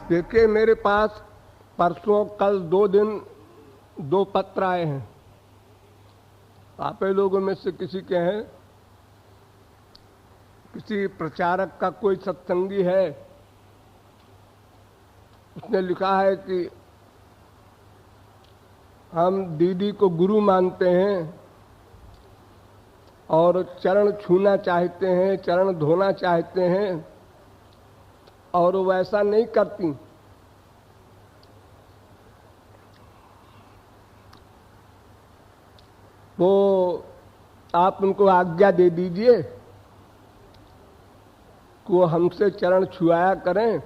देखिए, मेरे पास परसों कल 2 दिन 2 पत्र आए हैं। आप लोगों में से किसी के हैं, किसी प्रचारक का कोई सत्संगी है, उसने लिखा है कि हम दीदी को गुरु मानते हैं और चरण छूना चाहते हैं, चरण धोना चाहते हैं, और वो ऐसा नहीं करती। वो आप उनको आज्ञा दे दीजिए कि वो हमसे चरण छुआया करें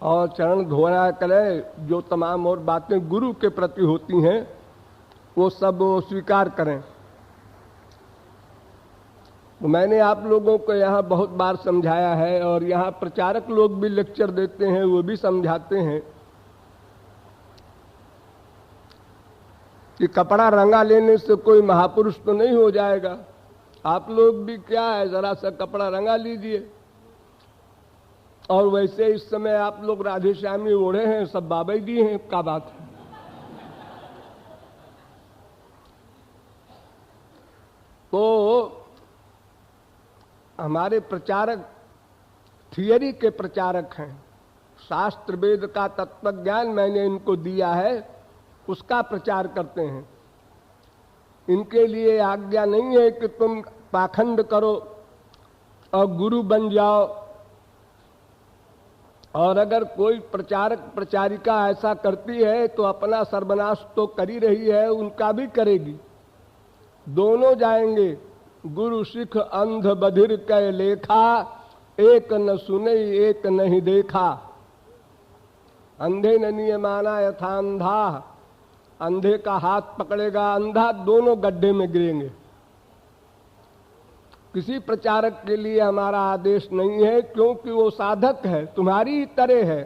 और चरण धोया करें। जो तमाम और बातें गुरु के प्रति होती हैं वो सब स्वीकार करें। मैंने आप लोगों को यहाँ बहुत बार समझाया है, और यहाँ प्रचारक लोग भी लेक्चर देते हैं, वो भी समझाते हैं कि कपड़ा रंगा लेने से कोई महापुरुष तो नहीं हो जाएगा। आप लोग भी क्या है, जरा सा कपड़ा रंगा लीजिए। और वैसे इस समय आप लोग राधे श्यामी ओढ़े हैं, सब बाबा जी हैं, क्या बात है। तो हमारे प्रचारक थियरी के प्रचारक हैं। शास्त्र वेद का तत्व ज्ञान मैंने इनको दिया है, उसका प्रचार करते हैं। इनके लिए आज्ञा नहीं है कि तुम पाखंड करो और गुरु बन जाओ। और अगर कोई प्रचारक प्रचारिका ऐसा करती है तो अपना सर्वनाश तो कर ही रही है, उनका भी करेगी। दोनों जाएंगे। गुरु सिख अंध बधिर कै लेखा, एक न सुने एक नहीं देखा। अंधे न नियमाना यथा अंधा, अंधे का हाथ पकड़ेगा अंधा, दोनों गड्ढे में गिरेंगे। किसी प्रचारक के लिए हमारा आदेश नहीं है, क्योंकि वो साधक है, तुम्हारी ही तरह है।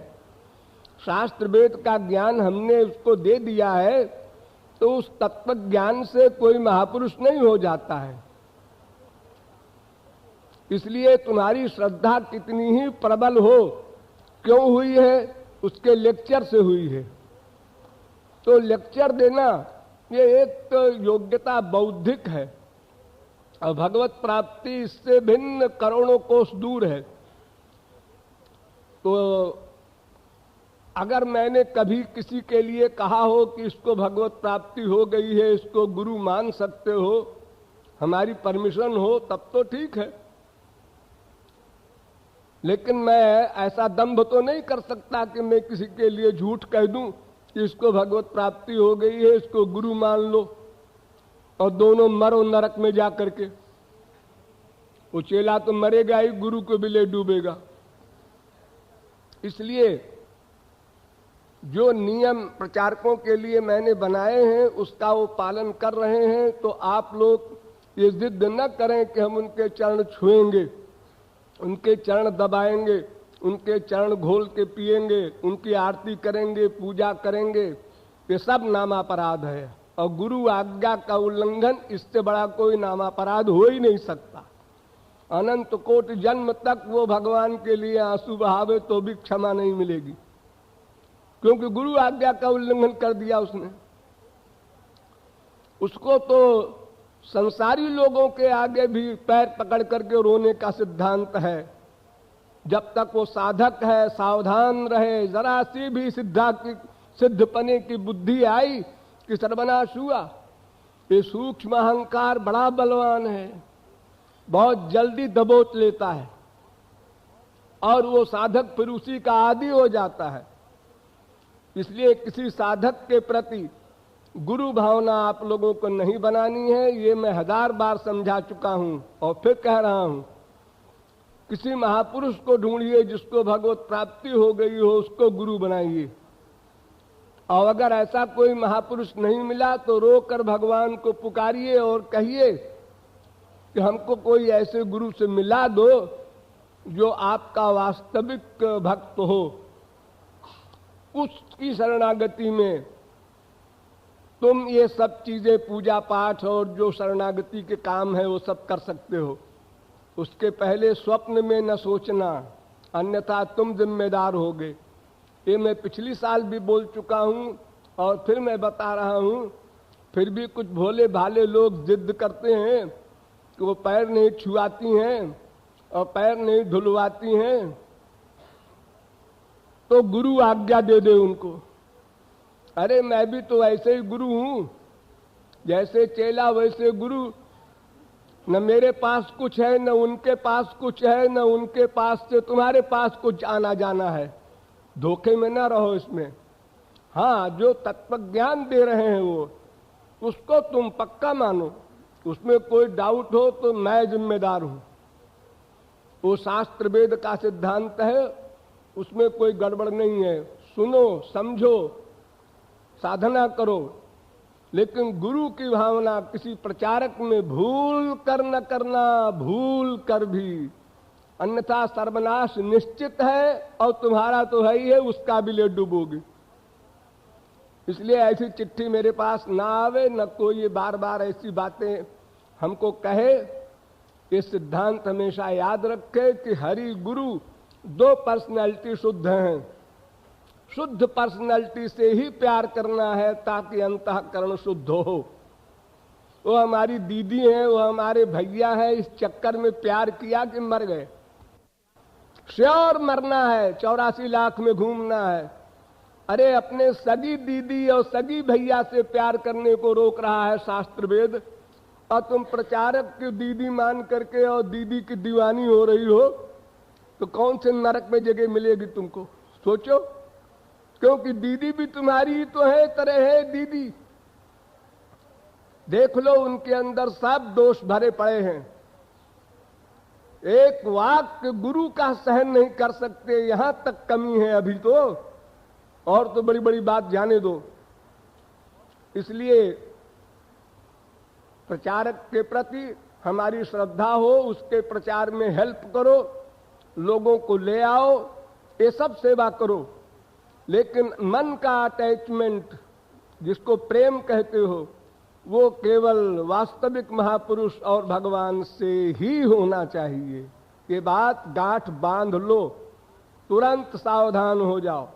शास्त्र वेद का ज्ञान हमने उसको दे दिया है, तो उस तत्व ज्ञान से कोई महापुरुष नहीं हो जाता है। इसलिए तुम्हारी श्रद्धा कितनी ही प्रबल हो, क्यों हुई है, उसके लेक्चर से हुई है। तो लेक्चर देना ये एक तो योग्यता बौद्धिक है, और भगवत प्राप्ति इससे भिन्न करोड़ों कोस दूर है। तो अगर मैंने कभी किसी के लिए कहा हो कि इसको भगवत प्राप्ति हो गई है, इसको गुरु मान सकते हो, हमारी परमिशन हो, तब तो ठीक है। लेकिन मैं ऐसा दंभ तो नहीं कर सकता कि मैं किसी के लिए झूठ कह दूं कि इसको भगवत प्राप्ति हो गई है, इसको गुरु मान लो, और दोनों मरो नरक में जा करके। वो चेला तो मरेगा ही, गुरु को भी ले डूबेगा। इसलिए जो नियम प्रचारकों के लिए मैंने बनाए हैं उसका वो पालन कर रहे हैं। तो आप लोग ये जिद न करें कि हम उनके चरण छुएंगे, उनके चरण दबाएंगे, उनके चरण घोल के पिएंगे, उनकी आरती करेंगे, पूजा करेंगे। ये सब नामापराध है, और गुरु आज्ञा का उल्लंघन, इससे बड़ा कोई नामापराध हो ही नहीं सकता। अनंत कोटि जन्म तक वो भगवान के लिए आंसू बहावे तो भी क्षमा नहीं मिलेगी, क्योंकि गुरु आज्ञा का उल्लंघन कर दिया उसने। उसको तो संसारी लोगों के आगे भी पैर पकड़ करके रोने का सिद्धांत है। जब तक वो साधक है, सावधान रहे। जरा सी भी सिद्धपने की बुद्धि आई कि सर्वनाश हुआ। ये सूक्ष्म अहंकार बड़ा बलवान है, बहुत जल्दी दबोच लेता है, और वो साधक फिर उसी का आदी हो जाता है। इसलिए किसी साधक के प्रति गुरु भावना आप लोगों को नहीं बनानी है। ये मैं 1000 बार समझा चुका हूं, और फिर कह रहा हूं। किसी महापुरुष को ढूंढिए जिसको भगवत प्राप्ति हो गई हो, उसको गुरु बनाइए। और अगर ऐसा कोई महापुरुष नहीं मिला तो रोकर भगवान को पुकारिए और कहिए कि हमको कोई ऐसे गुरु से मिला दो जो आपका वास्तविक भक्त हो। उसकी शरणागति में तुम ये सब चीजें, पूजा पाठ और जो शरणागति के काम है वो सब कर सकते हो। उसके पहले स्वप्न में न सोचना, अन्यथा तुम जिम्मेदार होगे। ये मैं पिछली साल भी बोल चुका हूं और फिर मैं बता रहा हूं। फिर भी कुछ भोले भाले लोग जिद करते हैं कि वो पैर नहीं छुआती हैं और पैर नहीं धुलवाती हैं, तो गुरु आज्ञा दे दे उनको। अरे मैं भी तो ऐसे ही गुरु हूं, जैसे चेला वैसे गुरु। न मेरे पास कुछ है, न उनके पास कुछ है, न उनके पास से तुम्हारे पास कुछ आना जाना है। धोखे में ना रहो इसमें। हाँ, जो तत्व ज्ञान दे रहे हैं वो, उसको तुम पक्का मानो, उसमें कोई डाउट हो तो मैं जिम्मेदार हूं। वो शास्त्र वेद का सिद्धांत है, उसमें कोई गड़बड़ नहीं है। सुनो, समझो, साधना करो, लेकिन गुरु की भावना किसी प्रचारक में भूल कर न करना, भूल कर भी, अन्यथा सर्वनाश निश्चित है। और तुम्हारा तो है ही है, उसका भी ले डूबोगे। इसलिए ऐसी चिट्ठी मेरे पास ना आवे, न कोई ये बार बार ऐसी बातें हमको कहे। ये सिद्धांत हमेशा याद रखे कि हरि गुरु दो पर्सनैलिटी शुद्ध हैं। शुद्ध पर्सनैलिटी से ही प्यार करना है ताकि अंतःकरण शुद्ध हो। वो हमारी दीदी हैं, वो हमारे भैया हैं, इस चक्कर में प्यार किया कि मर गए। श्योर मरना है, 84 लाख में घूमना है। अरे अपने सगी दीदी और सगी भैया से प्यार करने को रोक रहा है शास्त्र वेद, और तुम प्रचारक की दीदी मान करके और दीदी की दीवानी हो रही हो, तो कौन से नरक में जगह मिलेगी तुमको? सोचो, क्योंकि दीदी भी तुम्हारी ही तो है, तरह है दीदी। देख लो, उनके अंदर सब दोष भरे पड़े हैं। एक वाक्य गुरु का सहन नहीं कर सकते, यहां तक कमी है अभी तो, और तो बड़ी बड़ी बात जाने दो। इसलिए प्रचारक के प्रति हमारी श्रद्धा हो, उसके प्रचार में हेल्प करो, लोगों को ले आओ, ये सब सेवा करो। लेकिन मन का अटैचमेंट, जिसको प्रेम कहते हो, वो केवल वास्तविक महापुरुष और भगवान से ही होना चाहिए। ये बात गांठ बांध लो, तुरंत सावधान हो जाओ।